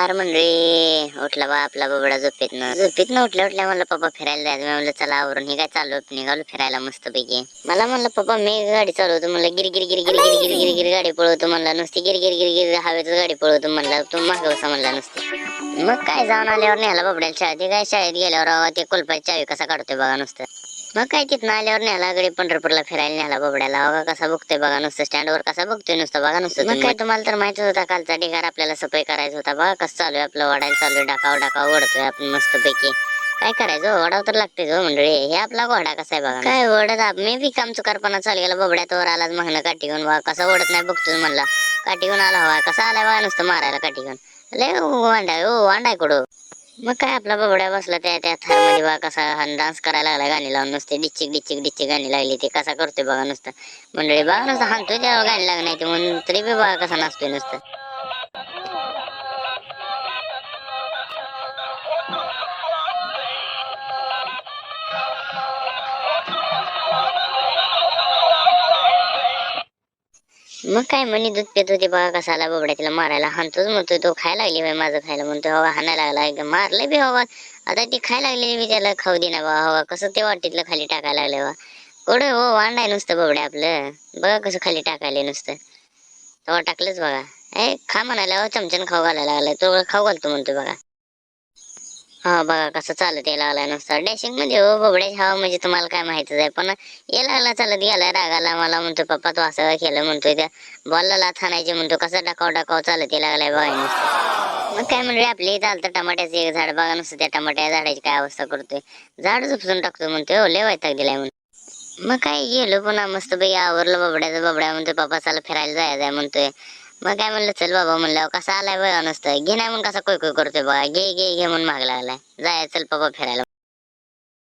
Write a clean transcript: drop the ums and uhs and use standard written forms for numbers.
नमस्कार मंडळी. उठला बा आपला बबडा झोपेतनं उठल्या उठल्या म्हणलं पप्पा फिरायला जायचं. मी म्हणलं चला आवरून हे काय चालू निघालो फिरायला मस्त पैकी. मला म्हणलं पप्पा मी गाडी चालवतो म्हणलं गिर गिर गिर गिर गिर गिर गिर गिर गाडी पळवतो म्हणला नुसती गिर गिर गिर गिर हवेतच गाडी पळवतो म्हणला तू मागं बसा म्हणला नुसती. मग काय जाऊन आल्यावर न्यायला बबड्याला शाळेत काय शाळेत गेल्यावर ते कुलपाची चावी कसा काढतोय बघा नुसतं. मग काय तिथं आल्यावर न्यायला गडी पंढरपूरला फिरायला न्यायला बबड्याला बघा कसा बघतोय बघा नुसतं स्टँडवर कसा बघतोय नुसतं बघा नुसतं. मग काय तुम्हाला तर माहितीच होता कालचा ढिगार आपल्याला सफाई करायचा होता बघा कसं चालू आहे आपलं वडायला चालू आहे डाकाव डाकाव ओढतोय आपण मस्त पैकी. काय करायचं वडाव तर लागतेच हो मंडळी. हे आपला घोडा कसा आहे बघा काय ओढत मी बी काम चुकारपणा चालू गेला बबड्यात वर आलाच मागणं काठी घेऊन बघा कसा ओढत नाही बघतोय म्हणला. काठी घेऊन आला हवा कसा आलाय बघा नुसतं मारायला काठी घेऊन. लय वांडाय हो वांडाय कुठं. मग काय आपला बबड्या बसला त्या थार मध्ये बघा कसा डान्स करायला लागला गाणी लावून नुसते डिच्चिक डिच्चिक डिच्चिक गाणी लागली ते कसा करतोय बघा नुसतं. मंडळी बघा नुसतं हाणतोय तेव्हा गाणी लागणार म्हणून तरी बी बघा कसा नाचतोय नुसतं. मग काय म्हणे दूध पेत होते बघा कसाला बबड्या तिला मारायला हाणतोच म्हणतोय तो खायला लागली बाई माझं खायला म्हणतोय हवा हाणायला लागला एकदम मारलंय बी हवा. आता ती खायला लागली बी त्याला खाऊ दे ना बा हवा कसं ते वाटीतलं खाली टाकायला लागले बा. कुठं हो वांडाय नुसतं बबड्या आपलं बघा कसं खाली टाकायला नुसतं. तेव्हा टाकलंच बघा. खा म्हणायला चमच्यानं खाऊ घालायला लागलाय तो खाऊ घालतो म्हणतोय बघा. हा बघा कसं चालत यायला लागलाय नुसतं डॅशिंग मध्ये हो बबड्याची हवा म्हणजे तुम्हाला काय माहितच आहे पण यायला लागला चालत गेलाय रागाला मला म्हणतोय पप्पा तू असं केलं म्हणतोय त्या बॉलला लाथ हाणायची म्हणतो कसं डाकाव डाकाव चालत यायला लागलाय बघा नुसतं. मग काय म्हणले आपल्या इथं आलतं टमाट्याचं एक झाड बघा नुसतं त्या टमाट्या झाडाची काय अवस्था करतोय. झाड उपसून टाकतोय म्हणतोय हो लय वैताग दिलाय म्हणून. मग काय गेलो पुन्हा मस्त पैकी आवरलं बबड्या म्हणतोय पप्पा चला फिरायला जायचंय म्हणतोय. मग काय म्हणलं चल बाबा म्हणलं कसा आलाय बघा नुसतं घे नाही म्हणून कसा कोय कोय करतोय बघा घे घे घे म्हणून माग लागलाय जाय चल पप्पा फिरायला.